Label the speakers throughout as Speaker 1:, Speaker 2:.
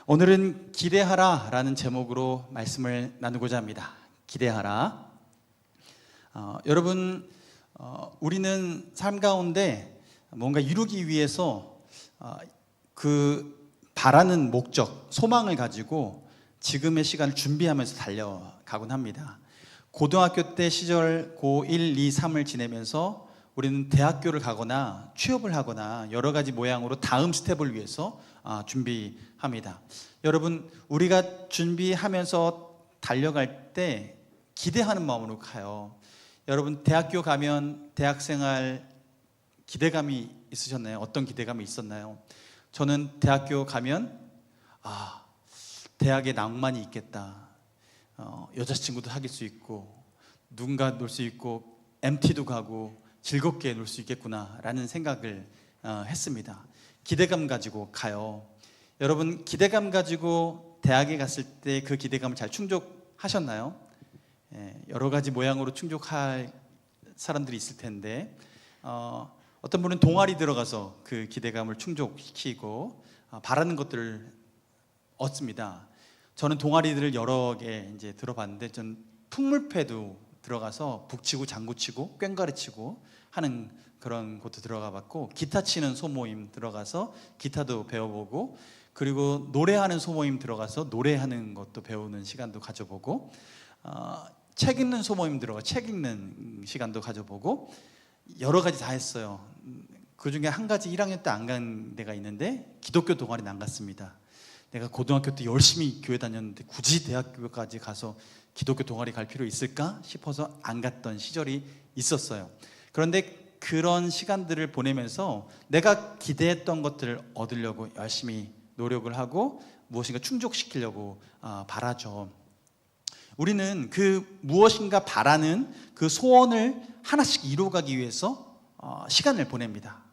Speaker 1: 오늘은 기대하라 라는 제목으로 말씀을 나누고자 합니다. 기대하라. 여러분, 우리는 삶 가운데 뭔가 이루기 위해서 그 바라는 목적, 소망을 가지고 지금의 시간을 준비하면서 달려가곤 합니다. 고등학교 때 시절 고1, 2, 3을 지내면서 우리는 대학교를 가거나 취업을 하거나 여러 가지 모양으로 다음 스텝을 위해서 준비합니다. 여러분, 우리가 준비하면서 달려갈 때 기대하는 마음으로 가요. 여러분, 대학교 가면 대학생활 기대감이 있으셨나요? 어떤 기대감이 있었나요? 저는 대학교 가면 대학에 낭만이 있겠다. 여자친구도 사귈 수 있고 누군가 놀 수 있고 MT도 가고 즐겁게 놀 수 있겠구나 라는 생각을 했습니다. 기대감 가지고 가요. 여러분, 기대감 가지고 대학에 갔을 때 그 기대감을 잘 충족하셨나요? 여러 가지 모양으로 충족할 사람들이 있을 텐데 어떤 분은 동아리 들어가서 그 기대감을 충족시키고 바라는 것들을 얻습니다. 저는 동아리들을 여러 개 이제 들어봤는데 전 풍물패도 들어가서 북치고 장구치고 꽹과리치고 하는 그런 곳도 들어가 봤고, 기타 치는 소모임 들어가서 기타도 배워보고, 그리고 노래하는 소모임 들어가서 노래하는 것도 배우는 시간도 가져보고, 책 읽는 소모임 들어가 책 읽는 시간도 가져보고, 여러 가지 다 했어요. 그 중에 한 가지 1학년 때 안 간 데가 있는데 기독교 동아리는 안 갔습니다. 내가 고등학교 때 열심히 교회 다녔는데 굳이 대학교까지 가서 기독교 동아리 갈 필요 있을까 싶어서 안 갔던 시절이 있었어요. 그런데 그런 시간들을 보내면서 내가 기대했던 것들을 얻으려고 열심히 노력을 하고 무엇인가 충족시키려고 바라죠. 우리는 그 무엇인가 바라는 그 소원을 하나씩 이루어가기 위해서 시간을 보냅니다.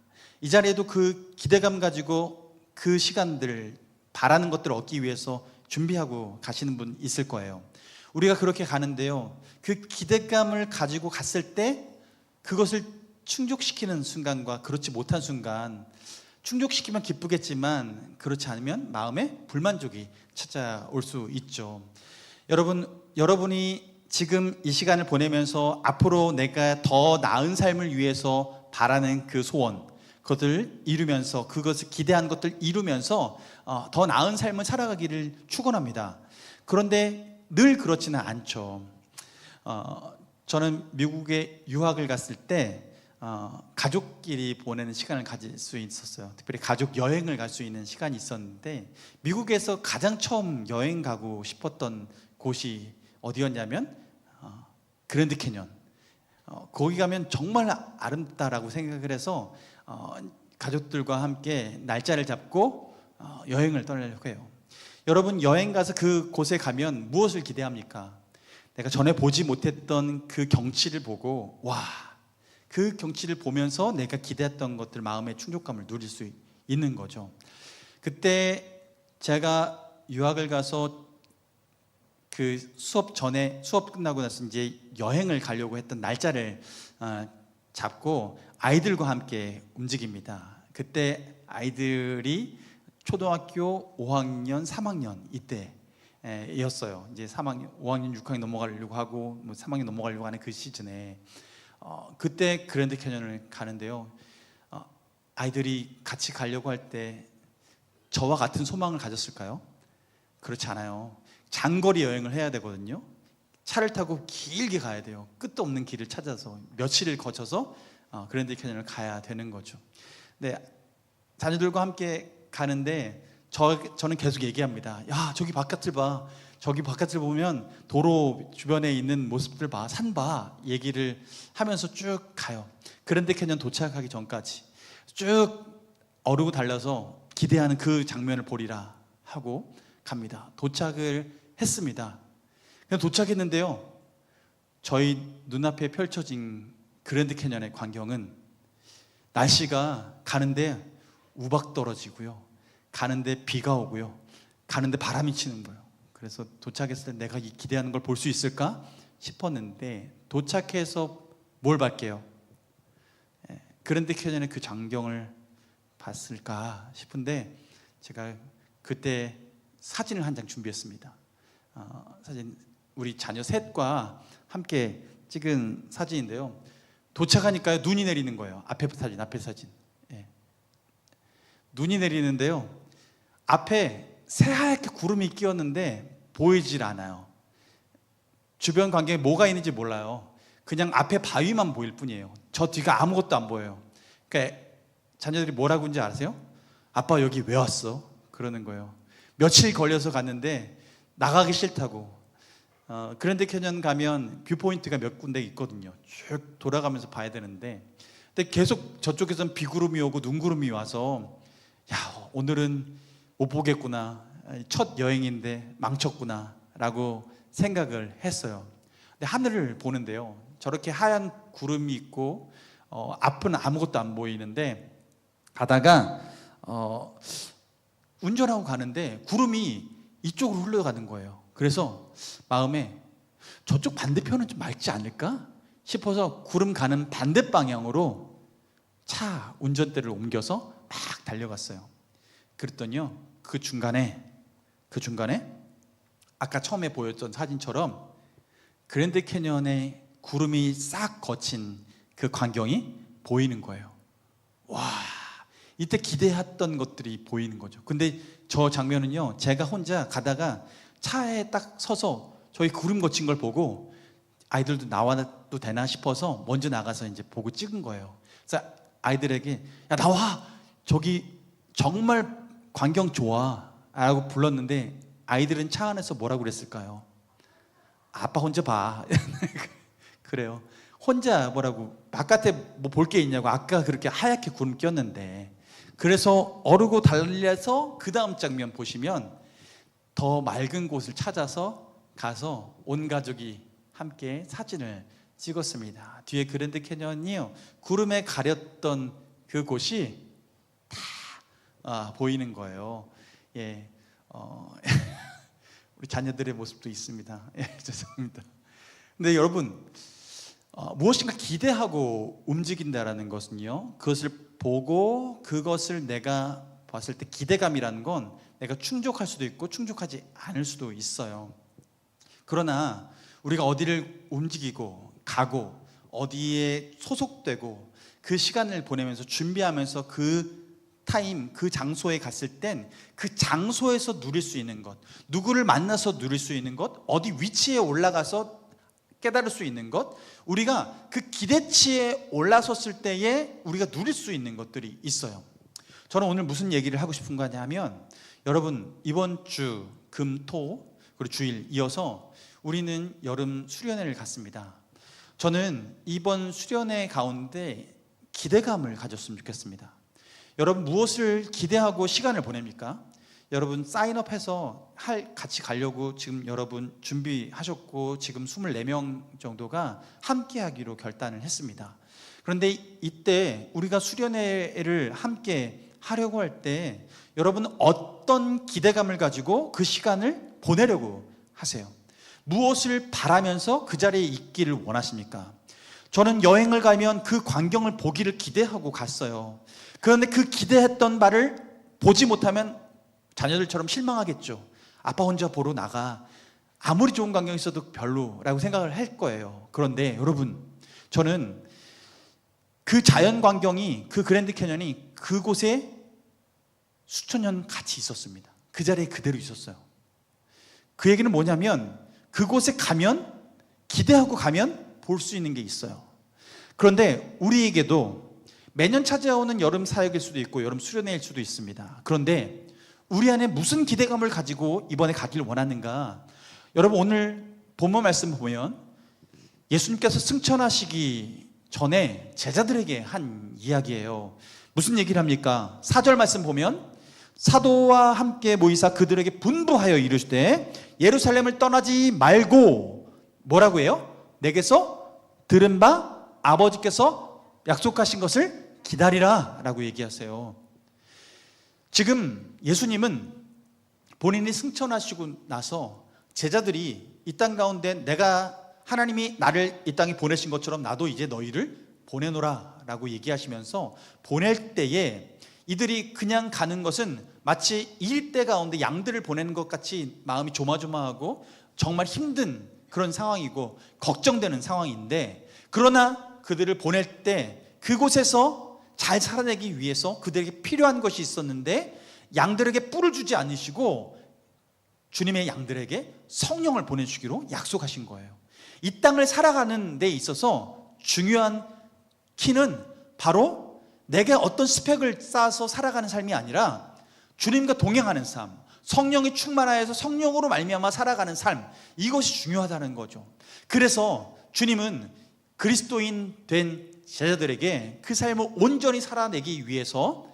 Speaker 1: 이 자리에도 그 기대감 가지고 그 시간들을 바라는 것들을 얻기 위해서 준비하고 가시는 분 있을 거예요. 우리가 그렇게 가는데요, 그 기대감을 가지고 갔을 때 그것을 충족시키는 순간과 그렇지 못한 순간, 충족시키면 기쁘겠지만 그렇지 않으면 마음에 불만족이 찾아올 수 있죠. 여러분이 지금 이 시간을 보내면서 앞으로 내가 더 나은 삶을 위해서 바라는 그 소원, 그것을 이루면서, 그것을 기대한 것들 이루면서 더 나은 삶을 살아가기를 축원합니다. 그런데 늘 그렇지는 않죠. 저는 미국에 유학을 갔을 때 가족끼리 보내는 시간을 가질 수 있었어요. 특별히 가족 여행을 갈 수 있는 시간이 있었는데, 미국에서 가장 처음 여행 가고 싶었던 곳이 어디였냐면 그랜드 캐년. 거기 가면 정말 아름답다라고 생각을 해서 가족들과 함께 날짜를 잡고 여행을 떠나려고 해요. 여러분, 여행 가서 그 곳에 가면 무엇을 기대합니까? 내가 전에 보지 못했던 그 경치를 보고 그 경치를 보면서 내가 기대했던 것들, 마음의 충족감을 누릴 수 있는 거죠. 그때 제가 유학을 가서 그 수업 끝나고 나서 이제 여행을 가려고 했던 날짜를 잡고 아이들과 함께 움직입니다. 그때 아이들이 초등학교 5학년, 3학년 이때였어요. 이제 3학년, 5학년, 6학년 넘어가려고 하고 3학년 넘어가려고 하는 그 시즌에 그때 그랜드 캐년을 가는데요, 아이들이 같이 가려고 할 때 저와 같은 소망을 가졌을까요? 그렇지 않아요. 장거리 여행을 해야 되거든요. 차를 타고 길게 가야 돼요. 끝도 없는 길을 찾아서 며칠을 거쳐서 그랜드 캐년을 가야 되는 거죠. 네, 자녀들과 함께 가는데 저는 계속 얘기합니다. 야, 저기 바깥을 봐. 저기 바깥을 보면 도로 주변에 있는 모습들 봐, 산 봐, 얘기를 하면서 쭉 가요. 그랜드 캐년 도착하기 전까지 쭉 어르고 달려서 기대하는 그 장면을 보리라 하고 갑니다. 도착을 했습니다. 그냥 도착했는데요, 저희 눈앞에 펼쳐진 그랜드 캐년의 광경은 날씨가 가는데 우박 떨어지고요, 가는데 비가 오고요, 가는데 바람이 치는 거예요. 그래서 도착했을 때 내가 이 기대하는 걸 볼 수 있을까 싶었는데, 도착해서 뭘 볼게요? 그랜드 캐년의 그 광경을 봤을까 싶은데, 제가 그때 사진을 한 장 준비했습니다. 사진 우리 자녀 셋과 함께 찍은 사진인데요. 도착하니까요 눈이 내리는 거예요. 앞에 사진. 예. 눈이 내리는데요. 앞에 새하얗게 구름이 끼었는데 보이질 않아요. 주변 광경에 뭐가 있는지 몰라요. 그냥 앞에 바위만 보일 뿐이에요. 저 뒤가 아무것도 안 보여요. 그러니까 자녀들이 뭐라고 하는지 아세요? 아빠 여기 왜 왔어? 그러는 거예요. 며칠 걸려서 갔는데 나가기 싫다고. 그랜드 캐년 가면 뷰포인트가 몇 군데 있거든요. 쭉 돌아가면서 봐야 되는데, 근데 계속 저쪽에서는 비구름이 오고 눈구름이 와서 야 오늘은 못 보겠구나, 첫 여행인데 망쳤구나 라고 생각을 했어요. 근데 하늘을 보는데요, 저렇게 하얀 구름이 있고 앞은 아무것도 안 보이는데, 가다가 운전하고 가는데 구름이 이쪽으로 흘러가는 거예요. 그래서 마음에 저쪽 반대편은 좀 맑지 않을까 싶어서 구름 가는 반대 방향으로 차 운전대를 옮겨서 막 달려갔어요. 그랬더니요, 그 중간에 아까 처음에 보였던 사진처럼 그랜드 캐년의 구름이 싹 거친 그 광경이 보이는 거예요. 와, 이때 기대했던 것들이 보이는 거죠. 근데 저 장면은요, 제가 혼자 가다가 차에 딱 서서 저희 구름 거친 걸 보고 아이들도 나와도 되나 싶어서 먼저 나가서 이제 보고 찍은 거예요. 그래서 아이들에게 야 나와, 저기 정말 광경 좋아 라고 불렀는데 아이들은 차 안에서 뭐라고 그랬을까요? 아빠 혼자 봐. 그래요. 혼자 뭐라고, 바깥에 뭐 볼 게 있냐고, 아까 그렇게 하얗게 구름 꼈는데. 그래서 어르고 달려서 그 다음 장면 보시면 더 맑은 곳을 찾아서 가서 온 가족이 함께 사진을 찍었습니다. 뒤에 그랜드 캐년이요, 구름에 가렸던 그 곳이 다 보이는 거예요. 예, 우리 자녀들의 모습도 있습니다. 예, 죄송합니다. 근데 여러분, 무엇인가 기대하고 움직인다라는 것은요, 그것을 보고 그것을 내가 봤을 때 기대감이라는 건 내가 충족할 수도 있고 충족하지 않을 수도 있어요. 그러나 우리가 어디를 움직이고 가고 어디에 소속되고 그 시간을 보내면서 준비하면서 그 타임, 그 장소에 갔을 땐 그 장소에서 누릴 수 있는 것, 누구를 만나서 누릴 수 있는 것, 어디 위치에 올라가서 깨달을 수 있는 것, 우리가 그 기대치에 올라섰을 때에 우리가 누릴 수 있는 것들이 있어요. 저는 오늘 무슨 얘기를 하고 싶은 거냐면, 여러분 이번 주 금, 토 그리고 주일 이어서 우리는 여름 수련회를 갔습니다. 저는 이번 수련회 가운데 기대감을 가졌으면 좋겠습니다. 여러분 무엇을 기대하고 시간을 보냅니까? 여러분 사인업해서 같이 가려고 지금 여러분 준비하셨고 지금 24명 정도가 함께 하기로 결단을 했습니다. 그런데 이때 우리가 수련회를 함께 하려고 할 때 여러분 어떤 기대감을 가지고 그 시간을 보내려고 하세요? 무엇을 바라면서 그 자리에 있기를 원하십니까? 저는 여행을 가면 그 광경을 보기를 기대하고 갔어요. 그런데 그 기대했던 바를 보지 못하면 자녀들처럼 실망하겠죠. 아빠 혼자 보러 나가, 아무리 좋은 광경이 있어도 별로라고 생각을 할 거예요. 그런데 여러분, 저는 그 자연 광경이, 그 그랜드 캐년이 그곳에 수천 년 같이 있었습니다. 그 자리에 그대로 있었어요. 그 얘기는 뭐냐면 그곳에 가면, 기대하고 가면 볼 수 있는 게 있어요. 그런데 우리에게도 매년 찾아오는 여름 사역일 수도 있고 여름 수련회일 수도 있습니다. 그런데 우리 안에 무슨 기대감을 가지고 이번에 가길 원하는가? 여러분 오늘 본문 말씀 보면 예수님께서 승천하시기 전에 제자들에게 한 이야기예요. 무슨 얘기를 합니까? 4절 말씀 보면 사도와 함께 모이사 그들에게 분부하여 이르시되 예루살렘을 떠나지 말고 뭐라고 해요? 내게서 들은 바 아버지께서 약속하신 것을 기다리라 라고 얘기하세요. 지금 예수님은 본인이 승천하시고 나서 제자들이 이 땅 가운데 내가, 하나님이 나를 이 땅에 보내신 것처럼 나도 이제 너희를 보내노라 라고 얘기하시면서 보낼 때에 이들이 그냥 가는 것은 마치 일대 가운데 양들을 보내는 것 같이 마음이 조마조마하고 정말 힘든 그런 상황이고 걱정되는 상황인데, 그러나 그들을 보낼 때 그곳에서 잘 살아내기 위해서 그들에게 필요한 것이 있었는데 양들에게 뿔을 주지 않으시고 주님의 양들에게 성령을 보내주기로 약속하신 거예요. 이 땅을 살아가는 데 있어서 중요한 키는 바로 내게 어떤 스펙을 쌓아서 살아가는 삶이 아니라 주님과 동행하는 삶, 성령이 충만하여서 성령으로 말미암아 살아가는 삶, 이것이 중요하다는 거죠. 그래서 주님은 그리스도인 된 제자들에게 그 삶을 온전히 살아내기 위해서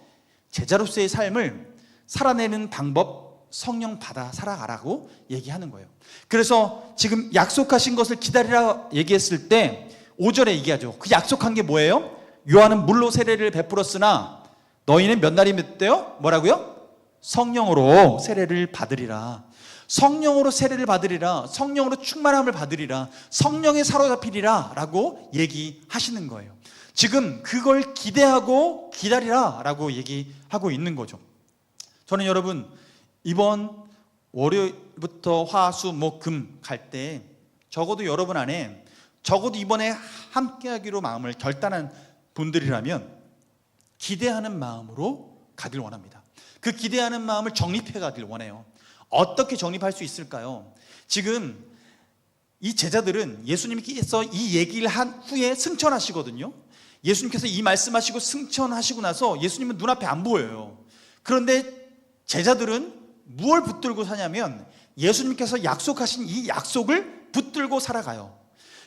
Speaker 1: 제자로서의 삶을 살아내는 방법, 성령 받아 살아가라고 얘기하는 거예요. 그래서 지금 약속하신 것을 기다리라 얘기했을 때 5절에 얘기하죠. 그 약속한 게 뭐예요? 요한은 물로 세례를 베풀었으나 너희는 몇 날이 몇 대요? 뭐라고요? 성령으로 세례를 받으리라. 성령으로 세례를 받으리라. 성령으로 충만함을 받으리라. 성령에 사로잡히리라 라고 얘기하시는 거예요. 지금 그걸 기대하고 기다리라 라고 얘기하고 있는 거죠. 저는 여러분 이번 월요일부터 화, 수, 목, 금 갈 때 적어도 여러분 안에 적어도 이번에 함께하기로 마음을 결단한 분들이라면 기대하는 마음으로 가길 원합니다. 그 기대하는 마음을 정립해 가길 원해요. 어떻게 정립할 수 있을까요? 지금 이 제자들은 예수님께서 이 얘기를 한 후에 승천하시거든요. 예수님께서 이 말씀하시고 승천하시고 나서 예수님은 눈앞에 안 보여요. 그런데 제자들은 무엇을 붙들고 사냐면 예수님께서 약속하신 이 약속을 붙들고 살아가요.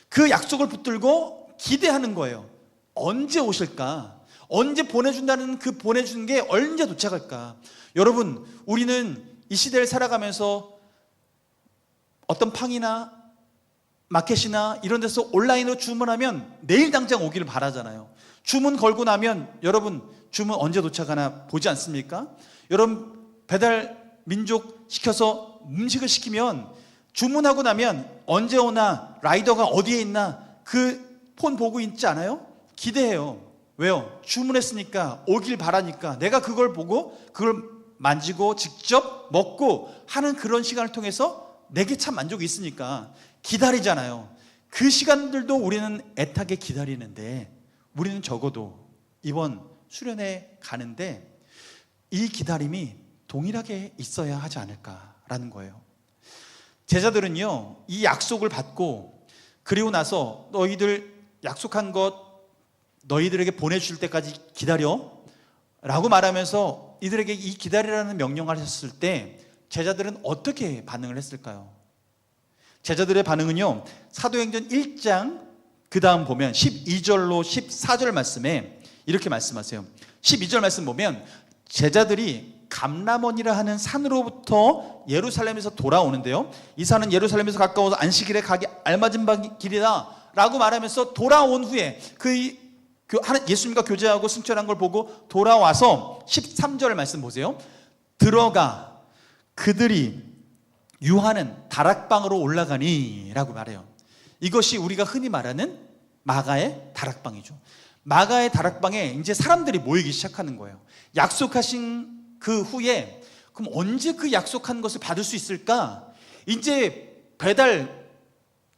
Speaker 1: 그 약속을 붙들고 기대하는 거예요. 언제 오실까? 언제 보내준다는 그 보내주는 게 언제 도착할까? 여러분, 우리는 이 시대를 살아가면서 어떤 팡이나 마켓이나 이런 데서 온라인으로 주문하면 내일 당장 오기를 바라잖아요. 주문 걸고 나면 여러분 주문 언제 도착하나 보지 않습니까? 여러분 배달 민족 시켜서 음식을 시키면 주문하고 나면 언제 오나, 라이더가 어디에 있나 그 폰 보고 있지 않아요? 기대해요. 왜요? 주문했으니까 오길 바라니까 내가 그걸 보고 그걸 만지고 직접 먹고 하는 그런 시간을 통해서 내게 참 만족이 있으니까 기다리잖아요. 그 시간들도 우리는 애타게 기다리는데 우리는 적어도 이번 수련회 가는데 이 기다림이 동일하게 있어야 하지 않을까라는 거예요. 제자들은요, 이 약속을 받고 그리고 나서 너희들 약속한 것 너희들에게 보내줄 때까지 기다려 라고 말하면서 이들에게 이 기다리라는 명령을 하셨을 때 제자들은 어떻게 반응을 했을까요? 제자들의 반응은요, 사도행전 1장 그 다음 보면 12절로 14절 말씀에 이렇게 말씀하세요. 12절 말씀 보면 제자들이 감람원이라 하는 산으로부터 예루살렘에서 돌아오는데요, 이 산은 예루살렘에서 가까워서 안식일에 가기 알맞은 길이다 라고 말하면서 돌아온 후에 예수님과 교제하고 승천한 걸 보고 돌아와서 13절 말씀 보세요. 들어가 그들이 유하는 다락방으로 올라가니 라고 말해요. 이것이 우리가 흔히 말하는 마가의 다락방이죠. 마가의 다락방에 이제 사람들이 모이기 시작하는 거예요. 약속하신 그 후에 그럼 언제 그 약속한 것을 받을 수 있을까? 이제 배달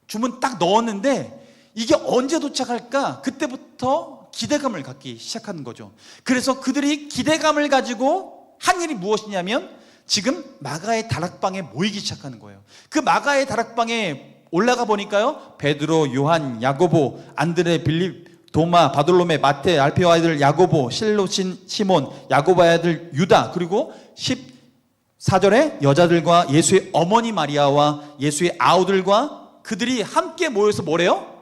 Speaker 1: 주문 딱 넣었는데 이게 언제 도착할까? 그때부터 기대감을 갖기 시작하는 거죠. 그래서 그들이 기대감을 가지고 한 일이 무엇이냐면 지금 마가의 다락방에 모이기 시작하는 거예요. 그 마가의 다락방에 올라가 보니까요, 베드로, 요한, 야고보, 안드레, 빌립, 도마, 바돌로메, 마태, 알페오 아들 야고보, 실로신 시몬, 야고보의 아들 유다, 그리고 14절에 여자들과 예수의 어머니 마리아와 예수의 아우들과 그들이 함께 모여서 뭐래요?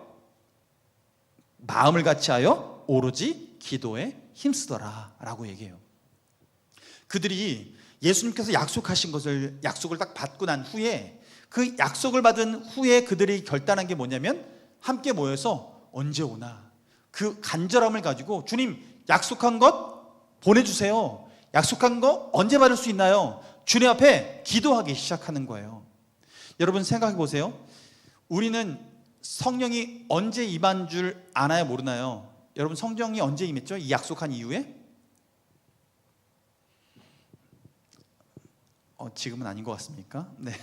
Speaker 1: 마음을 같이하여 오로지 기도에 힘쓰더라 라고 얘기해요. 그들이 예수님께서 약속을 딱 받고 난 후에 그 약속을 받은 후에 그들이 결단한 게 뭐냐면 함께 모여서 언제 오나 그 간절함을 가지고 주님 약속한 것 보내주세요. 약속한 거 언제 받을 수 있나요? 주님 앞에 기도하기 시작하는 거예요. 여러분 생각해 보세요. 우리는 성령이 언제 임한 줄 아나요 모르나요? 여러분 성령이 언제 임했죠? 이 약속한 이후에? 지금은 아닌 것 같습니까? 네.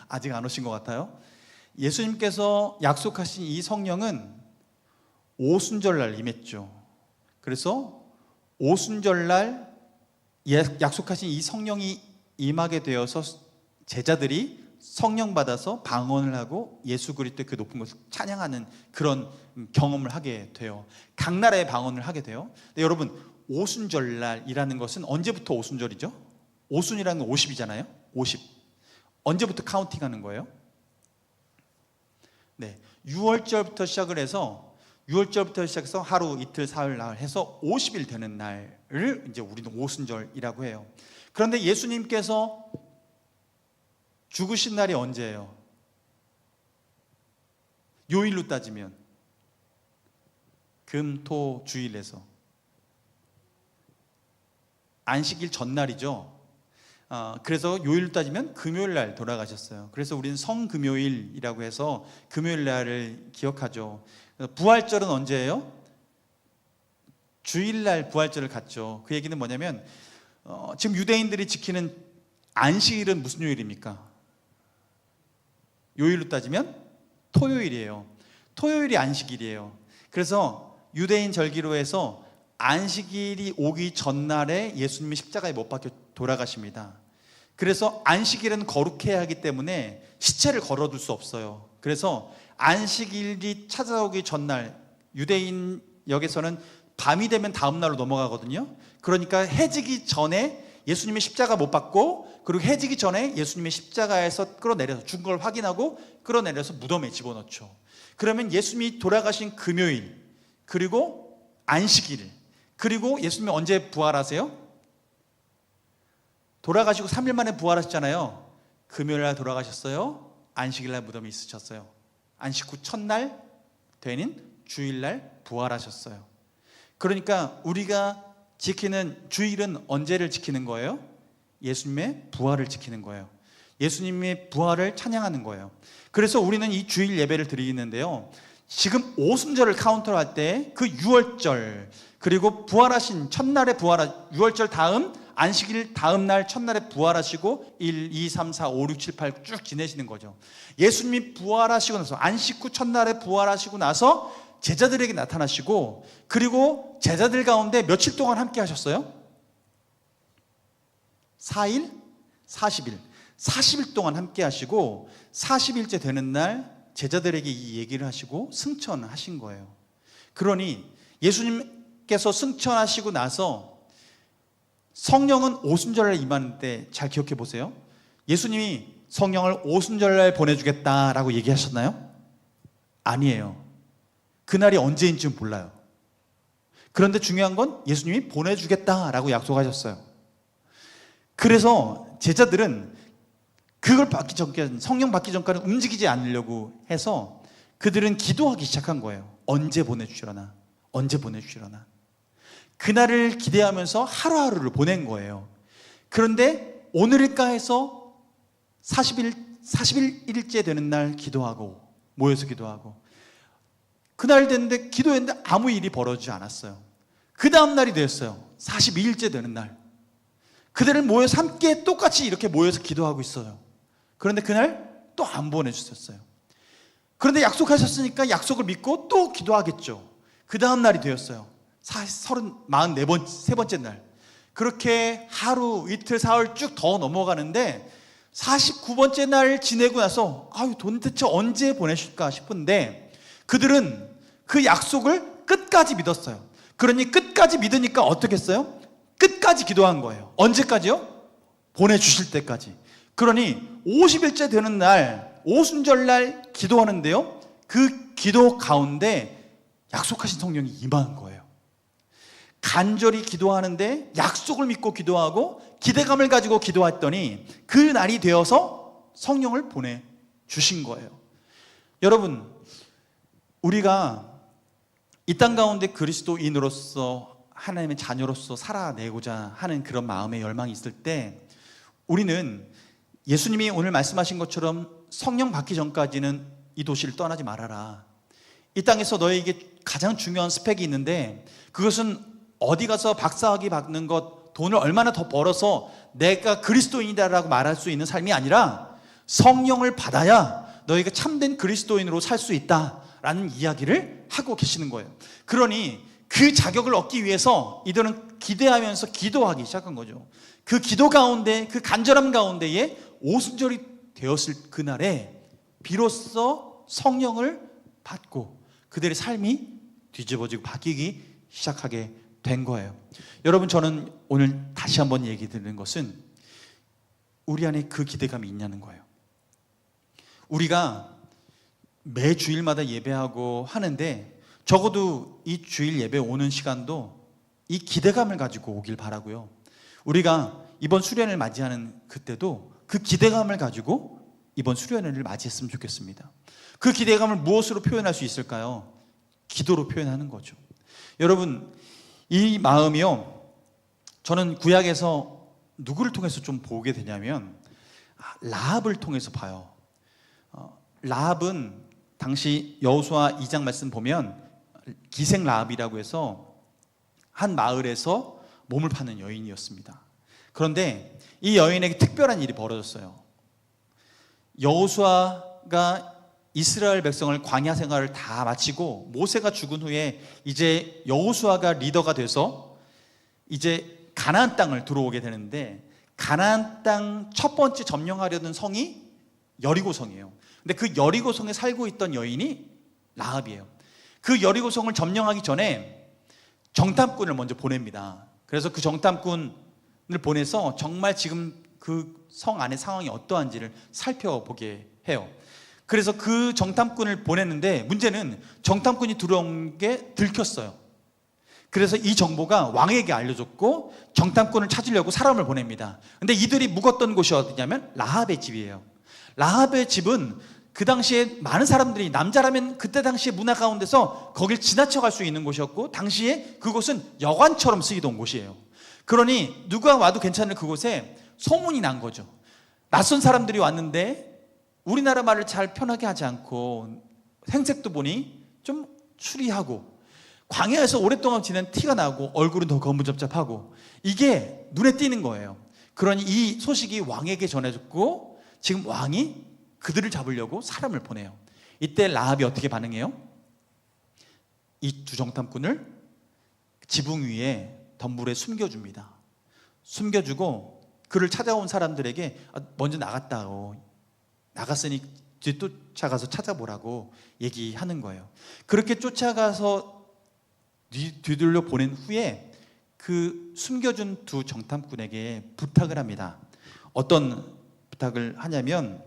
Speaker 1: 아직 안 오신 것 같아요. 예수님께서 약속하신 이 성령은 오순절날 임했죠. 그래서 오순절날 약속하신 이 성령이 임하게 되어서 제자들이 성령 받아서 방언을 하고 예수 그리스도의 그 높은 것을 찬양하는 그런 경험을 하게 돼요. 각 나라의 방언을 하게 돼요. 근데 여러분, 오순절날이라는 것은 언제부터 오순절이죠? 오순이라는 건 50이잖아요. 50. 언제부터 카운팅하는 거예요? 네, 6월절부터 시작을 해서 6월절부터 시작해서 하루, 이틀, 사흘, 나흘 해서 50일 되는 날을 이제 우리는 오순절이라고 해요. 그런데 예수님께서 죽으신 날이 언제예요? 요일로 따지면 금, 토, 주일에서 안식일 전날이죠. 그래서 요일로 따지면 금요일 날 돌아가셨어요. 그래서 우리는 성금요일이라고 해서 금요일 날을 기억하죠. 부활절은 언제예요? 주일날 부활절을 갖죠. 그 얘기는 뭐냐면 지금 유대인들이 지키는 안식일은 무슨 요일입니까? 요일로 따지면 토요일이에요. 토요일이 안식일이에요. 그래서 유대인 절기로 해서 안식일이 오기 전날에 예수님이 십자가에 못 박혀 돌아가십니다. 그래서 안식일은 거룩해야 하기 때문에 시체를 걸어둘 수 없어요. 그래서 안식일이 찾아오기 전날, 유대인 역에서는 밤이 되면 다음 날로 넘어가거든요. 그러니까 해지기 전에 예수님의 십자가 못 박고, 그리고 해지기 전에 예수님의 십자가에서 끌어내려서 죽은 걸 확인하고 끌어내려서 무덤에 집어넣죠. 그러면 예수님이 돌아가신 금요일, 그리고 안식일, 그리고 예수님이 언제 부활하세요? 돌아가시고 3일 만에 부활하셨잖아요. 금요일 날 돌아가셨어요. 안식일 날 무덤에 있으셨어요. 안식 후 첫날 되는 주일 날 부활하셨어요. 그러니까 우리가 지키는 주일은 언제를 지키는 거예요? 예수님의 부활을 지키는 거예요. 예수님의 부활을 찬양하는 거예요. 그래서 우리는 이 주일 예배를 드리는데요, 지금 오순절을 카운트를 할 때 그 6월절, 그리고 부활하신 첫날에 6월절 다음 안식일 다음 날 첫날에 부활하시고 1, 2, 3, 4, 5, 6, 7, 8 쭉 지내시는 거죠. 예수님이 부활하시고 나서 안식 후 첫날에 부활하시고 나서 제자들에게 나타나시고, 그리고 제자들 가운데 며칠 동안 함께 하셨어요? 4일? 40일. 40일 동안 함께 하시고 40일째 되는 날 제자들에게 이 얘기를 하시고 승천하신 거예요. 그러니 예수님께서 승천하시고 나서 성령은 오순절날 임하는데 잘 기억해 보세요. 예수님이 성령을 오순절날 보내주겠다라고 얘기하셨나요? 아니에요. 그날이 언제인지는 몰라요. 그런데 중요한 건 예수님이 보내주겠다라고 약속하셨어요. 그래서 제자들은 그걸 받기 전까지, 성령 받기 전까지 움직이지 않으려고 해서 그들은 기도하기 시작한 거예요. 언제 보내주시려나? 언제 보내주시려나? 그날을 기대하면서 하루하루를 보낸 거예요. 그런데 오늘일까 해서 40일째 되는 날 기도하고, 모여서 기도하고, 그날 됐는데 기도했는데 아무 일이 벌어지지 않았어요. 그 다음 날이 되었어요. 42일째 되는 날. 그들을 모여서 함께 똑같이 이렇게 모여서 기도하고 있어요. 그런데 그날 또 안 보내주셨어요. 그런데 약속하셨으니까 약속을 믿고 또 기도하겠죠. 그 다음 날이 되었어요. 44번, 세 번째 날. 그렇게 하루, 이틀, 사흘 쭉 더 넘어가는데 49번째 날 지내고 나서 도대체 언제 보내실까 싶은데 그들은 그 약속을 끝까지 믿었어요. 그러니 끝까지 믿으니까 어떻게 했어요? 끝까지 기도한 거예요. 언제까지요? 보내주실 때까지. 그러니 50일째 되는 날, 오순절날 기도하는데요, 그 기도 가운데 약속하신 성령이 임한 거예요. 간절히 기도하는데 약속을 믿고 기도하고 기대감을 가지고 기도했더니 그 날이 되어서 성령을 보내주신 거예요. 여러분, 우리가 이 땅 가운데 그리스도인으로서 하나님의 자녀로서 살아내고자 하는 그런 마음의 열망이 있을 때 우리는 예수님이 오늘 말씀하신 것처럼 성령 받기 전까지는 이 도시를 떠나지 말아라. 이 땅에서 너에게 가장 중요한 스펙이 있는데 그것은 어디 가서 박사학위 받는 것, 돈을 얼마나 더 벌어서 내가 그리스도인이다라고 말할 수 있는 삶이 아니라 성령을 받아야 너희가 참된 그리스도인으로 살 수 있다라는 이야기를 하고 계시는 거예요. 그러니 그 자격을 얻기 위해서 이들은 기대하면서 기도하기 시작한 거죠. 그 기도 가운데, 그 간절함 가운데에 오순절이 되었을 그날에 비로소 성령을 받고 그들의 삶이 뒤집어지고 바뀌기 시작하게 된 거예요. 여러분, 저는 오늘 다시 한번 얘기 드리는 것은 우리 안에 그 기대감이 있냐는 거예요. 우리가 매 주일마다 예배하고 하는데 적어도 이 주일 예배 오는 시간도 이 기대감을 가지고 오길 바라고요. 우리가 이번 수련회를 맞이하는 그때도 그 기대감을 가지고 이번 수련회를 맞이했으면 좋겠습니다. 그 기대감을 무엇으로 표현할 수 있을까요? 기도로 표현하는 거죠. 여러분, 이 마음이요, 저는 구약에서 누구를 통해서 좀 보게 되냐면 라합을 통해서 봐요. 라합은 당시 여호수아 2장 말씀 보면 기생 라합이라고 해서 한 마을에서 몸을 파는 여인이었습니다. 그런데 이 여인에게 특별한 일이 벌어졌어요. 여호수아가 이스라엘 백성을 광야 생활을 다 마치고 모세가 죽은 후에 이제 여호수아가 리더가 돼서 이제 가나안 땅을 들어오게 되는데, 가나안 땅 첫 번째 점령하려는 성이 여리고성이에요. 근데 그 여리고성에 살고 있던 여인이 라합이에요. 그 여리고성을 점령하기 전에 정탐꾼을 먼저 보냅니다. 그래서 그 정탐꾼을 보내서 정말 지금 그 성 안의 상황이 어떠한지를 살펴보게 해요. 그래서 그 정탐꾼을 보냈는데 문제는 정탐꾼이 들어온 게 들켰어요. 그래서 이 정보가 왕에게 알려졌고 정탐꾼을 찾으려고 사람을 보냅니다. 근데 이들이 묵었던 곳이 어디냐면 라합의 집이에요. 라합의 집은 그 당시에 많은 사람들이, 남자라면 그때 당시에 문화 가운데서 거길 지나쳐갈 수 있는 곳이었고, 당시에 그곳은 여관처럼 쓰이던 곳이에요. 그러니 누가 와도 괜찮을 그곳에 소문이 난 거죠. 낯선 사람들이 왔는데 우리나라 말을 잘 편하게 하지 않고 행색도 보니 좀 추리하고 광야에서 오랫동안 지낸 티가 나고 얼굴은 더 거무잡잡하고 이게 눈에 띄는 거예요. 그러니 이 소식이 왕에게 전해졌고 지금 왕이 그들을 잡으려고 사람을 보내요. 이때 라합이 어떻게 반응해요? 이 두 정탐꾼을 지붕 위에 덤불에 숨겨줍니다. 숨겨주고 그를 찾아온 사람들에게 먼저 나갔다고, 나갔으니 뒤쫓아가서 찾아보라고 얘기하는 거예요. 그렇게 쫓아가서 뒤돌려 보낸 후에 그 숨겨준 두 정탐꾼에게 부탁을 합니다. 어떤 부탁을 하냐면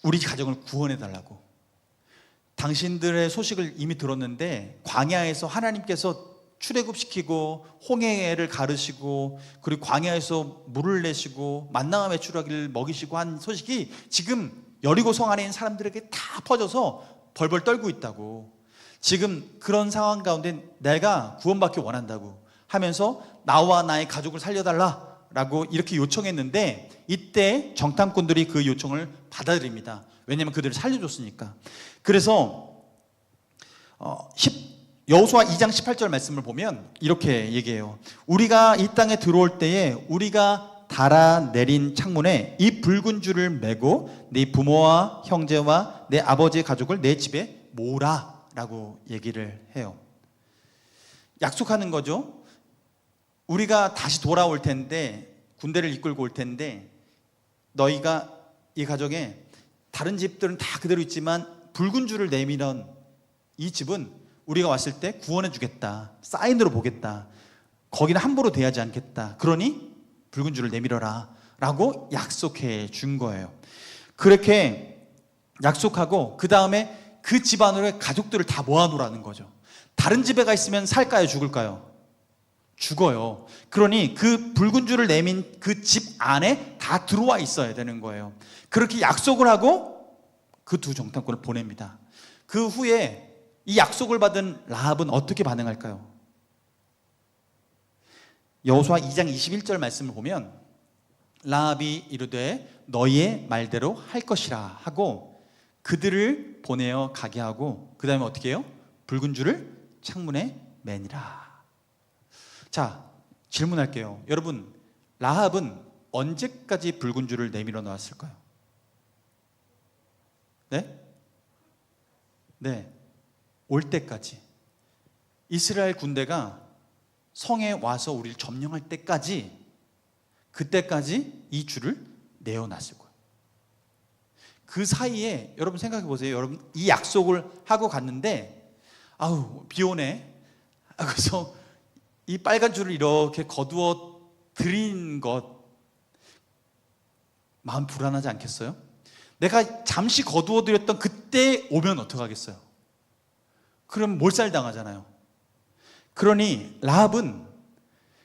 Speaker 1: 우리 가정을 구원해 달라고. 당신들의 소식을 이미 들었는데 광야에서 하나님께서 출애굽시키고 홍해를 가르시고 그리고 광야에서 물을 내시고 만나와 메추라기를 먹이시고 한 소식이 지금 여리고 성 안에 있는 사람들에게 다 퍼져서 벌벌 떨고 있다고. 지금 그런 상황 가운데 내가 구원받기 원한다고 하면서 나와 나의 가족을 살려달라라고 이렇게 요청했는데, 이때 정탐꾼들이 그 요청을 받아들입니다. 왜냐하면 그들을 살려줬으니까. 그래서 여호수아 2장 18절 말씀을 보면 이렇게 얘기해요. 우리가 이 땅에 들어올 때에 우리가 달아내린 창문에 이 붉은 줄을 매고 네 부모와 형제와 내 아버지의 가족을 내 집에 모으라 라고 얘기를 해요. 약속하는 거죠. 우리가 다시 돌아올 텐데, 군대를 이끌고 올 텐데 너희가 이 가족에, 다른 집들은 다 그대로 있지만 붉은 줄을 내밀은 이 집은 우리가 왔을 때 구원해 주겠다, 사인으로 보겠다, 거기는 함부로 대하지 않겠다, 그러니 붉은 줄을 내밀어라 라고 약속해 준 거예요. 그렇게 약속하고 그 다음에 그 집안으로의 가족들을 다 모아놓으라는 거죠. 다른 집에 가 있으면 살까요, 죽을까요? 죽어요. 그러니 그 붉은 줄을 내민 그 집 안에 다 들어와 있어야 되는 거예요. 그렇게 약속을 하고 그 두 정탐꾼을 보냅니다. 그 후에 이 약속을 받은 라합은 어떻게 반응할까요? 여호수아 2장 21절 말씀을 보면 라합이 이르되 너희의 말대로 할 것이라 하고 그들을 보내어 가게 하고 그 다음에 어떻게 해요? 붉은 줄을 창문에 매니라 자, 질문할게요. 여러분, 라합은 언제까지 붉은 줄을 내밀어 놓았을까요? 네? 네, 올 때까지. 이스라엘 군대가 성에 와서 우리를 점령할 때까지, 그때까지 이 줄을 내어놨을 거예요. 그 사이에 여러분 생각해 보세요. 여러분, 이 약속을 하고 갔는데 아우 비 오네. 그래서 이 빨간 줄을 이렇게 거두어 드린 것, 마음 불안하지 않겠어요? 내가 잠시 거두어 드렸던 그때 오면 어떡하겠어요? 그럼 몰살당하잖아요. 그러니 라합은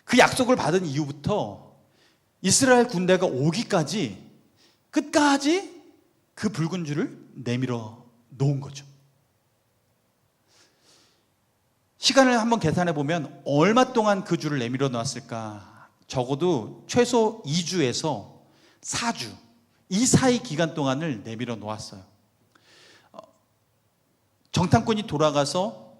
Speaker 1: 그 약속을 받은 이후부터 이스라엘 군대가 오기까지 끝까지 그 붉은 줄을 내밀어 놓은 거죠. 시간을 한번 계산해 보면 얼마 동안 그 줄을 내밀어 놓았을까? 적어도 최소 2주에서 4주, 이 사이 기간 동안을 내밀어 놓았어요. 정탐꾼이 돌아가서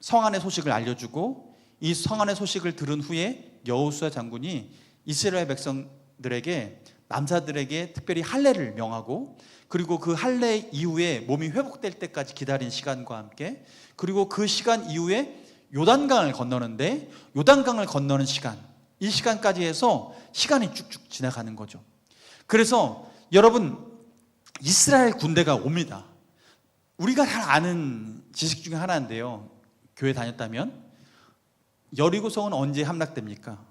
Speaker 1: 성안의 소식을 알려주고, 이 성안의 소식을 들은 후에 여호수아 장군이 이스라엘 백성들에게, 남자들에게 특별히 할례를 명하고, 그리고 그 할례 이후에 몸이 회복될 때까지 기다린 시간과 함께, 그리고 그 시간 이후에 요단강을 건너는데, 요단강을 건너는 시간, 이 시간까지 해서 시간이 쭉쭉 지나가는 거죠. 그래서 여러분, 이스라엘 군대가 옵니다. 우리가 잘 아는 지식 중에 하나인데요, 교회 다녔다면 여리고성은 언제 함락됩니까?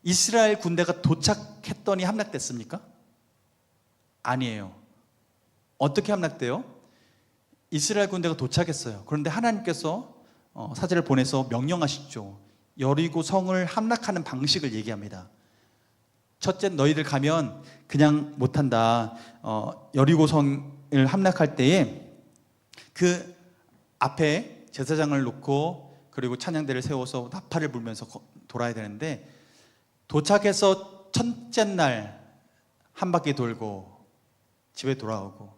Speaker 1: 이스라엘 군대가 도착했더니 함락됐습니까? 아니에요. 어떻게 함락돼요? 이스라엘 군대가 도착했어요. 그런데 하나님께서 사제를 보내서 명령하시죠. 여리고성을 함락하는 방식을 얘기합니다. 첫째, 너희들 가면 그냥 못한다. 여리고성을 함락할 때에 그 앞에 제사장을 놓고, 그리고 찬양대를 세워서 나팔을 불면서 돌아야 되는데, 도착해서 첫째 날 한 바퀴 돌고 집에 돌아오고,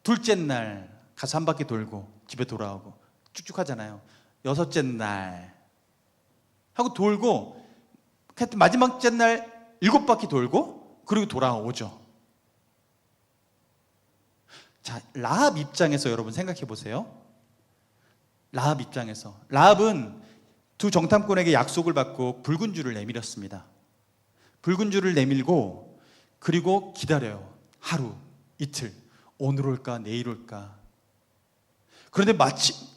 Speaker 1: 둘째 날 가서 한 바퀴 돌고 집에 돌아오고, 쭉쭉 하잖아요. 여섯째 날 하고 돌고, 마지막째 날 7바퀴 돌고, 그리고 돌아오죠. 자, 라합 입장에서 여러분 생각해 보세요. 라합 입장에서, 라합은 두 정탐꾼에게 약속을 받고 붉은 줄을 내밀었습니다. 붉은 줄을 내밀고, 그리고 기다려요. 하루, 이틀, 오늘 올까 내일 올까. 그런데 마치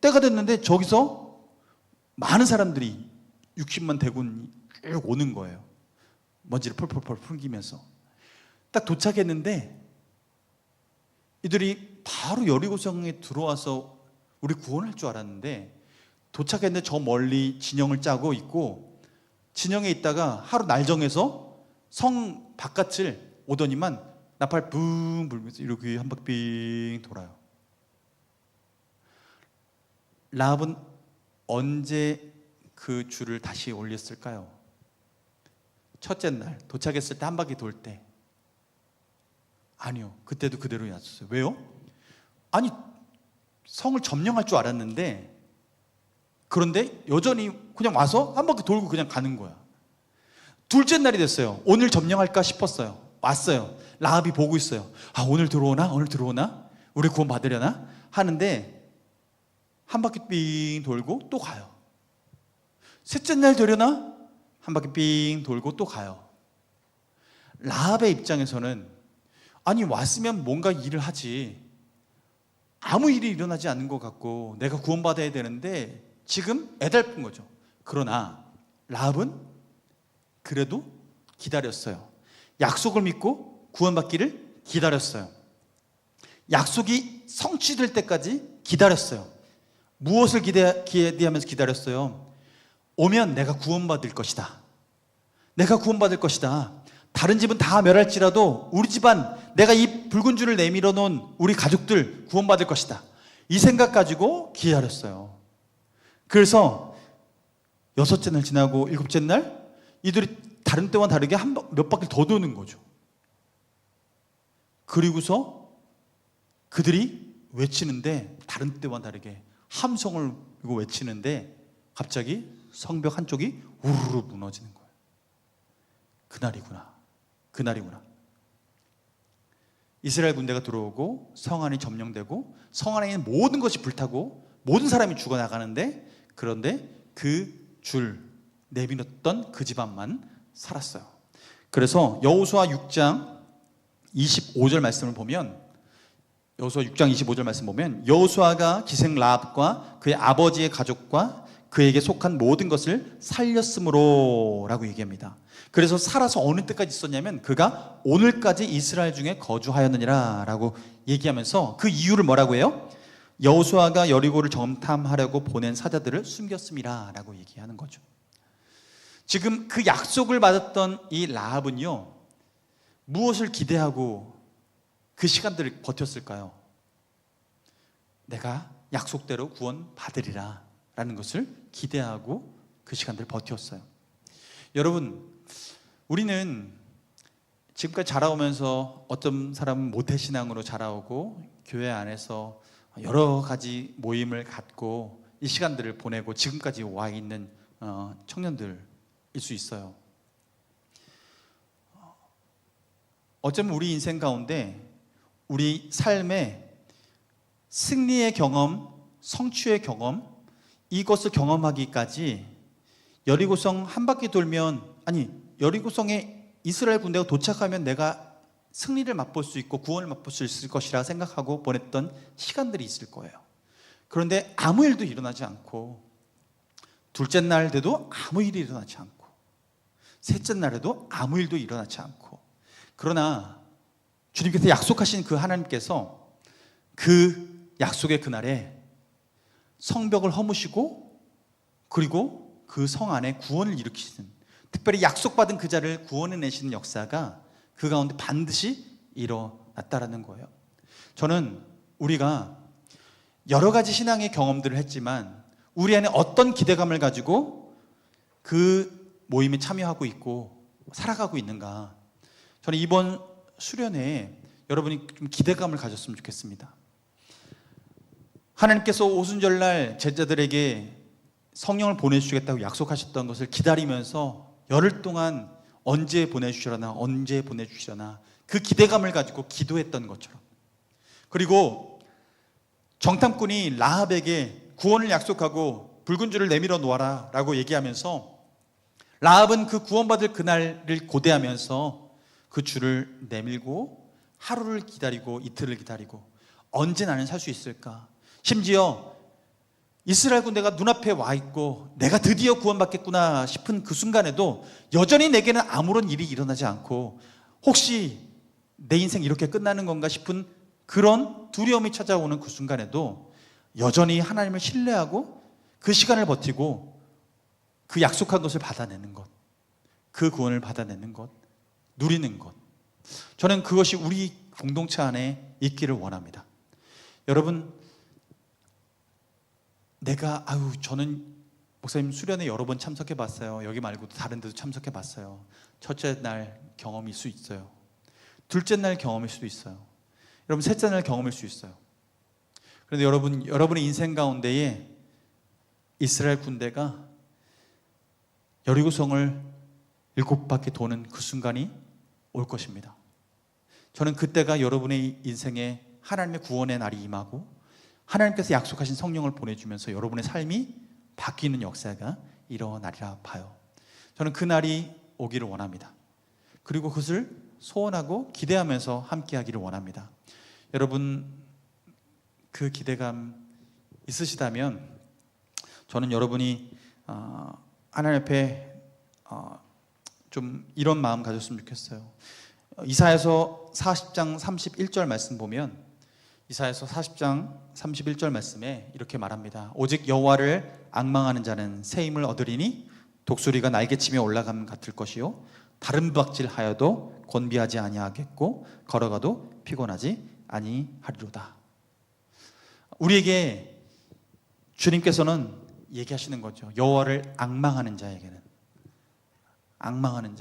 Speaker 1: 때가 됐는데 저기서 많은 사람들이 60만 대군이 쭉 오는 거예요. 먼지를 펄펄펄 풍기면서 딱 도착했는데, 이들이 바로 여리고성에 들어와서 우리 구원할 줄 알았는데, 도착했는데 저 멀리 진영을 짜고 있고, 진영에 있다가 하루 날 정해서 성 바깥을 오더니만 나팔 붕 불면서 이렇게 한 바퀴 빙 돌아요. 라합은 언제 그 줄을 다시 올렸을까요? 첫째 날 도착했을 때 한 바퀴 돌 때? 아니요, 그때도 그대로 놨었어요. 왜요? 아니, 성을 점령할 줄 알았는데, 그런데 여전히 그냥 와서 한 바퀴 돌고 그냥 가는 거야. 둘째 날이 됐어요. 오늘 점령할까 싶었어요. 왔어요. 라합이 보고 있어요. 아, 오늘 들어오나? 오늘 들어오나? 우리 구원 받으려나? 하는데 한 바퀴 삥 돌고 또 가요. 셋째 날 되려나? 한 바퀴 삥 돌고 또 가요. 라합의 입장에서는, 아니 왔으면 뭔가 일을 하지, 아무 일이 일어나지 않는 것 같고 내가 구원받아야 되는데 지금 애달픈 거죠. 그러나 라합은 그래도 기다렸어요. 약속을 믿고 구원받기를 기다렸어요. 약속이 성취될 때까지 기다렸어요. 무엇을 기대하면서 기다렸어요? 오면 내가 구원받을 것이다. 내가 구원받을 것이다. 다른 집은 다 멸할지라도 우리 집안, 내가 이 붉은 줄을 내밀어 놓은 우리 가족들 구원받을 것이다. 이 생각 가지고 기다렸어요. 그래서 여섯째 날 지나고 일곱째 날 이들이 다른 때와 다르게 몇 바퀴 더 도는 거죠. 그리고서 그들이 외치는데, 다른 때와 다르게 함성을 외치는데 갑자기 성벽 한쪽이 우르르 무너지는 거예요. 그날이구나. 그날이구나. 이스라엘 군대가 들어오고 성 안이 점령되고 성 안에 있는 모든 것이 불타고 모든 사람이 죽어나가는데, 그런데 그 줄 내밀었던 그 집안만 살았어요. 그래서 여호수아 6장 25절 말씀을 보면, 여호수아 6장 25절 말씀 보면 여호수아가 기생 라합과 그의 아버지의 가족과 그에게 속한 모든 것을 살렸으므로 라고 얘기합니다. 그래서 살아서 어느 때까지 있었냐면 그가 오늘까지 이스라엘 중에 거주하였느니라 라고 얘기하면서 그 이유를 뭐라고 해요? 여호수아가 여리고를 정탐하려고 보낸 사자들을 숨겼음이라 라고 얘기하는 거죠. 지금 그 약속을 받았던 이 라합은요, 무엇을 기대하고 그 시간들을 버텼을까요? 내가 약속대로 구원 받으리라 라는 것을 기대하고 그 시간들을 버텼어요. 여러분, 우리는 지금까지 자라오면서 어떤 사람은 모태신앙으로 자라오고 교회 안에서 여러 가지 모임을 갖고 이 시간들을 보내고 지금까지 와 있는 청년들일 수 있어요. 어쩌면 우리 인생 가운데 우리 삶에 승리의 경험, 성취의 경험, 이것을 경험하기까지 여리고성 한 바퀴 돌면, 아니 여리고성에 이스라엘 군대가 도착하면 내가 승리를 맛볼 수 있고 구원을 맛볼 수 있을 것이라 생각하고 보냈던 시간들이 있을 거예요. 그런데 아무 일도 일어나지 않고, 둘째 날 돼도 아무 일이 일어나지 않고, 셋째 날에도 아무 일도 일어나지 않고, 그러나 주님께서 약속하신 그 하나님께서 그 약속의 그날에 성벽을 허무시고 그리고 그 성 안에 구원을 일으키시는, 특별히 약속받은 그 자를 구원해내시는 역사가 그 가운데 반드시 일어났다라는 거예요. 저는 우리가 여러 가지 신앙의 경험들을 했지만 우리 안에 어떤 기대감을 가지고 그 모임에 참여하고 있고 살아가고 있는가, 저는 이번 수련회에 여러분이 좀 기대감을 가졌으면 좋겠습니다. 하나님께서 오순절날 제자들에게 성령을 보내주시겠다고 약속하셨던 것을 기다리면서 열흘 동안 언제 보내주시려나 언제 보내주시려나 그 기대감을 가지고 기도했던 것처럼, 그리고 정탐꾼이 라합에게 구원을 약속하고 붉은 줄을 내밀어 놓아라 라고 얘기하면서 라합은 그 구원받을 그날을 고대하면서 그 줄을 내밀고 하루를 기다리고 이틀을 기다리고 언제 나는 살 수 있을까, 심지어 이스라엘 군대가 눈앞에 와 있고 내가 드디어 구원받겠구나 싶은 그 순간에도 여전히 내게는 아무런 일이 일어나지 않고 혹시 내 인생 이렇게 끝나는 건가 싶은 그런 두려움이 찾아오는 그 순간에도 여전히 하나님을 신뢰하고 그 시간을 버티고 그 약속한 것을 받아내는 것, 그 구원을 받아내는 것, 누리는 것, 저는 그것이 우리 공동체 안에 있기를 원합니다. 여러분, 저는 목사님 수련회 여러 번 참석해 봤어요. 여기 말고도 다른 데도 참석해 봤어요. 첫째 날 경험일 수 있어요. 둘째 날 경험일 수도 있어요. 여러분, 셋째 날 경험일 수 있어요. 그런데 여러분의 인생 가운데에 이스라엘 군대가 여리고성을 7바퀴 도는 그 순간이 올 것입니다. 저는 그때가 여러분의 인생에 하나님의 구원의 날이 임하고 하나님께서 약속하신 성령을 보내주면서 여러분의 삶이 바뀌는 역사가 일어나리라 봐요. 저는 그 날이 오기를 원합니다. 그리고 그것을 소원하고 기대하면서 함께하기를 원합니다. 여러분, 그 기대감 있으시다면 저는 여러분이 하나님 앞에 좀 이런 마음 가졌으면 좋겠어요. 이사야서 40장 31절 말씀 보면, 이사야서 40장 31절 말씀에 이렇게 말합니다. 오직 여호와를 앙망하는 자는 새 힘을 얻으리니 독수리가 날개치며 올라감 같을 것이요 다름박질하여도 곤비하지 아니하겠고 걸어가도 피곤하지 아니하리로다. 우리에게 주님께서는 얘기하시는 거죠. 여호와를 앙망하는 자에게는, 앙망하는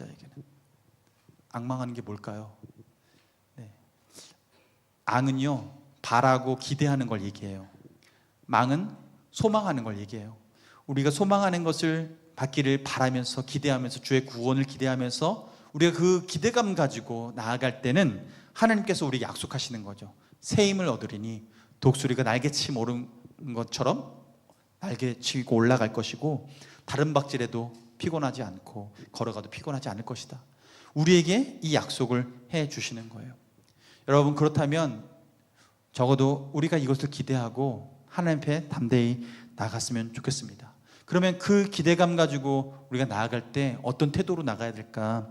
Speaker 1: 게 뭘까요? 네. 앙은요, 바라고 기대하는 걸 얘기해요. 망은 소망하는 걸 얘기해요. 우리가 소망하는 것을 받기를 바라면서 기대하면서 주의 구원을 기대하면서 우리가 그 기대감 가지고 나아갈 때는 하나님께서 우리에게 약속하시는 거죠. 새 힘을 얻으리니 독수리가 날개치 모른 것처럼 날개치고 올라갈 것이고 다른 박질에도 피곤하지 않고 걸어가도 피곤하지 않을 것이다. 우리에게 이 약속을 해 주시는 거예요. 여러분, 그렇다면 적어도 우리가 이것을 기대하고 하나님 앞에 담대히 나갔으면 좋겠습니다. 그러면 그 기대감 가지고 우리가 나아갈 때 어떤 태도로 나가야 될까?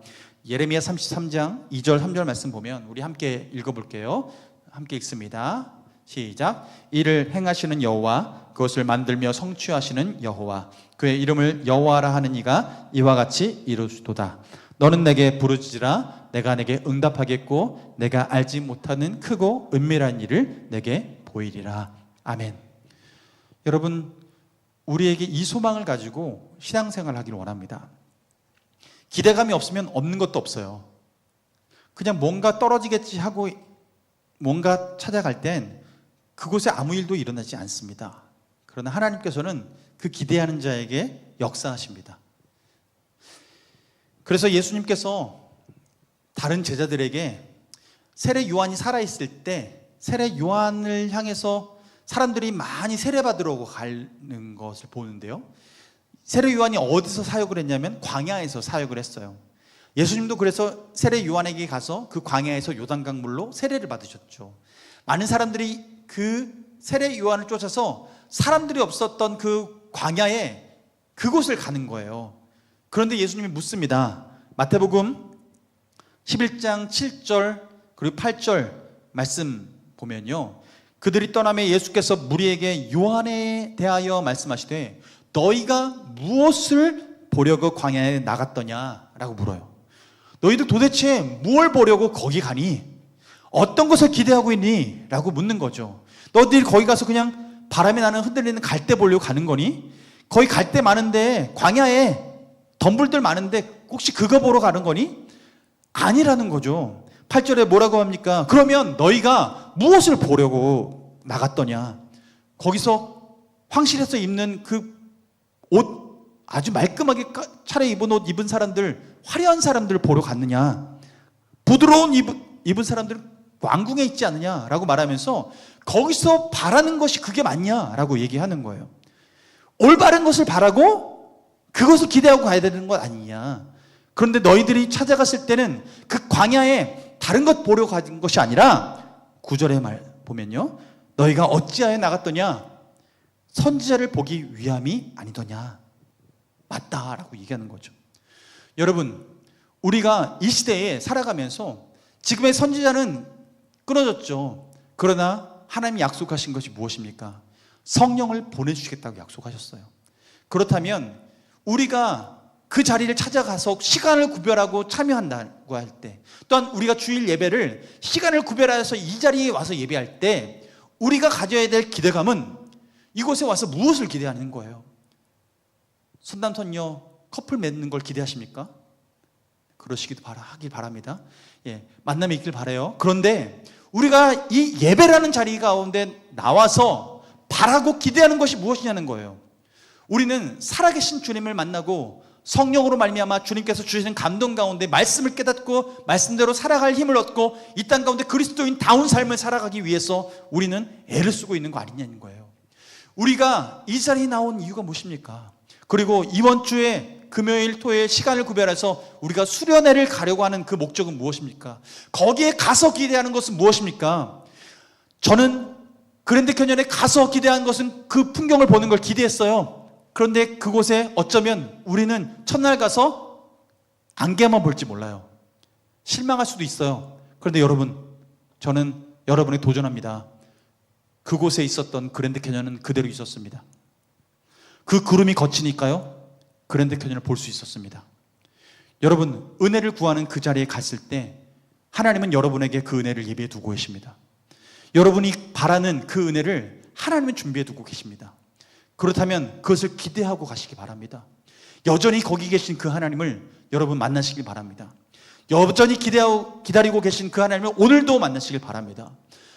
Speaker 1: 예레미야 33장 2절 3절 말씀 보면 우리 함께 읽어볼게요. 함께 읽습니다. 시작. 이를 행하시는 여호와, 그것을 만들며 성취하시는 여호와, 그의 이름을 여호와라 하는 이가 이와 같이 이루시도다. 너는 내게 부르짖으라. 내가 내게 응답하겠고 내가 알지 못하는 크고 은밀한 일을 내게 보이리라. 아멘. 여러분, 우리에게 이 소망을 가지고 신앙생활을 하기를 원합니다. 기대감이 없으면 없는 것도 없어요. 그냥 뭔가 떨어지겠지 하고 뭔가 찾아갈 땐 그곳에 아무 일도 일어나지 않습니다. 그러나 하나님께서는 그 기대하는 자에게 역사하십니다. 그래서 예수님께서 다른 제자들에게 세례 요한이 살아있을 때 세례 요한을 향해서 사람들이 많이 세례받으러 가는 것을 보는데요, 세례 요한이 어디서 사역을 했냐면 광야에서 사역을 했어요. 예수님도 그래서 세례 요한에게 가서 그 광야에서 요단강 물로 세례를 받으셨죠. 많은 사람들이 그 세례 요한을 쫓아서 사람들이 없었던 그 광야에 그곳을 가는 거예요. 그런데 예수님이 묻습니다. 마태복음 11장 7절 그리고 8절 말씀 보면요, 그들이 떠나며 예수께서 무리에게 요한에 대하여 말씀하시되 너희가 무엇을 보려고 광야에 나갔더냐 라고 물어요. 너희들 도대체 무엇을 보려고 거기 가니? 어떤 것을 기대하고 있니? 라고 묻는 거죠. 너희들이 거기 가서 그냥 바람이 나는 흔들리는 갈대 보려고 가는 거니? 거기 갈대 많은데, 광야에 덤불들 많은데 혹시 그거 보러 가는 거니? 아니라는 거죠. 8절에 뭐라고 합니까? 그러면 너희가 무엇을 보려고 나갔더냐? 거기서 황실에서 입는 그 옷, 아주 말끔하게 차려입은 옷 입은 사람들, 화려한 사람들 보러 갔느냐? 부드러운 입은 사람들 왕궁에 있지 않느냐라고 말하면서 거기서 바라는 것이 그게 맞냐라고 얘기하는 거예요. 올바른 것을 바라고 그것을 기대하고 가야 되는 것 아니냐. 그런데 너희들이 찾아갔을 때는 그 광야에 다른 것 보려 간 것이 아니라 9절에 말 보면요, 너희가 어찌하여 나갔더냐? 선지자를 보기 위함이 아니더냐. 맞다라고 얘기하는 거죠. 여러분, 우리가 이 시대에 살아가면서 지금의 선지자는 끊어졌죠. 그러나 하나님이 약속하신 것이 무엇입니까? 성령을 보내주시겠다고 약속하셨어요. 그렇다면 우리가 그 자리를 찾아가서 시간을 구별하고 참여한다고 할 때, 또한 우리가 주일 예배를 시간을 구별해서 이 자리에 와서 예배할 때 우리가 가져야 될 기대감은 이곳에 와서 무엇을 기대하는 거예요? 선남선녀 커플 맺는 걸 기대하십니까? 하길 바랍니다. 예, 만남이 있길 바라요. 그런데 우리가 이 예배라는 자리 가운데 나와서 바라고 기대하는 것이 무엇이냐는 거예요. 우리는 살아계신 주님을 만나고 성령으로 말미암아 주님께서 주시는 감동 가운데 말씀을 깨닫고 말씀대로 살아갈 힘을 얻고 이 땅 가운데 그리스도인다운 삶을 살아가기 위해서 우리는 애를 쓰고 있는 거 아니냐는 거예요. 우리가 이 자리에 나온 이유가 무엇입니까? 그리고 이번 주에 금요일, 토요일 시간을 구별해서 우리가 수련회를 가려고 하는 그 목적은 무엇입니까? 거기에 가서 기대하는 것은 무엇입니까? 저는 그랜드 캐년에 가서 기대한 것은 그 풍경을 보는 걸 기대했어요. 그런데 그곳에 어쩌면 우리는 첫날 가서 안개만 볼지 몰라요. 실망할 수도 있어요. 그런데 여러분, 저는 여러분에 도전합니다. 그곳에 있었던 그랜드 캐년은 그대로 있었습니다. 그 구름이 거치니까요, 그랜드 캐년을 볼 수 있었습니다. 여러분, 은혜를 구하는 그 자리에 갔을 때 하나님은 여러분에게 그 은혜를 예비해 두고 계십니다. 여러분이 바라는 그 은혜를 하나님은 준비해 두고 계십니다. 그렇다면 그것을 기대하고 가시기 바랍니다. 여전히 거기 계신 그 하나님을 여러분 만나시길 바랍니다. 여전히 기다리고 계신 그 하나님을 오늘도 만나시길 바랍니다.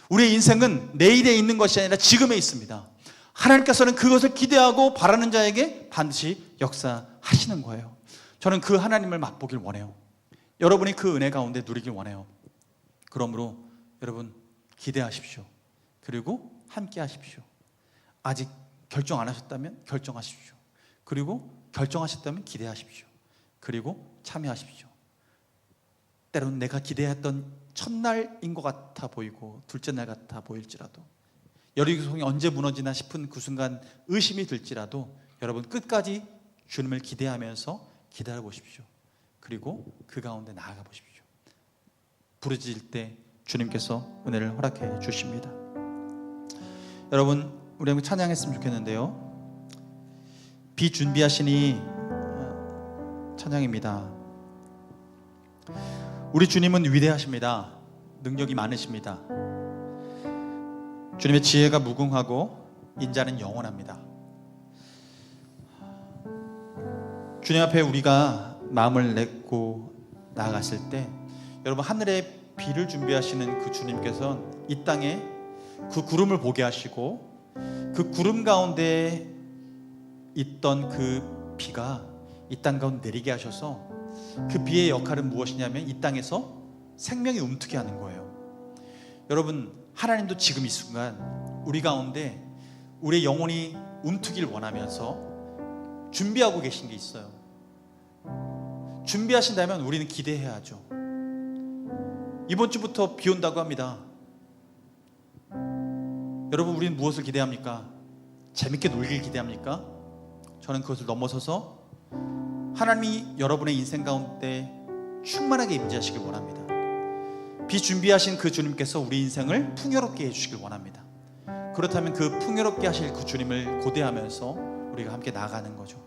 Speaker 1: 우리의 인생은 내일에 있는 것이 아니라 지금에 있습니다. 하나님께서는 그것을 기대하고 바라는 자에게 반드시 역사하십니다. 하시는 거예요. 저는 그 하나님을 맛보길 원해요. 여러분이 그 은혜 가운데 누리길 원해요. 그러므로 여러분 기대하십시오. 그리고 함께 하십시오. 아직 결정 안 하셨다면 결정하십시오. 그리고 결정하셨다면 기대하십시오. 그리고 참여하십시오. 때로는 내가 기대했던 첫날인 것 같아 보이고 둘째 날 같아 보일지라도, 여리고성이 언제 무너지나 싶은 그 순간 의심이 들지라도 여러분 끝까지 주님을 기대하면서 기다려 보십시오. 그리고 그 가운데 나아가 보십시오. 부르짖을 때 주님께서 은혜를 허락해 주십니다. 여러분, 우리 한번 찬양했으면 좋겠는데요. 비준비하시니 찬양입니다. 우리 주님은 위대하십니다. 능력이 많으십니다. 주님의 지혜가 무궁하고 인자는 영원합니다. 주님 앞에 우리가 마음을 내고 나아갔을 때 여러분, 하늘에 비를 준비하시는 그 주님께서는 이 땅에 그 구름을 보게 하시고 그 구름 가운데 있던 그 비가 이 땅 가운데 내리게 하셔서 그 비의 역할은 무엇이냐면 이 땅에서 생명이 움트게 하는 거예요. 여러분, 하나님도 지금 이 순간 우리 가운데 우리의 영혼이 움트길 원하면서 준비하고 계신 게 있어요. 준비하신다면 우리는 기대해야죠. 이번 주부터 비 온다고 합니다. 여러분, 우리는 무엇을 기대합니까? 재밌게 놀길 기대합니까? 저는 그것을 넘어서서 하나님이 여러분의 인생 가운데 충만하게 임재하시길 원합니다. 비 준비하신 그 주님께서 우리 인생을 풍요롭게 해주시길 원합니다. 그렇다면 그 풍요롭게 하실 그 주님을 고대하면서 우리가 함께 나아가는 거죠.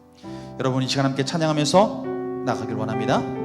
Speaker 1: 여러분, 이 시간 함께 찬양하면서 나가길 원합니다.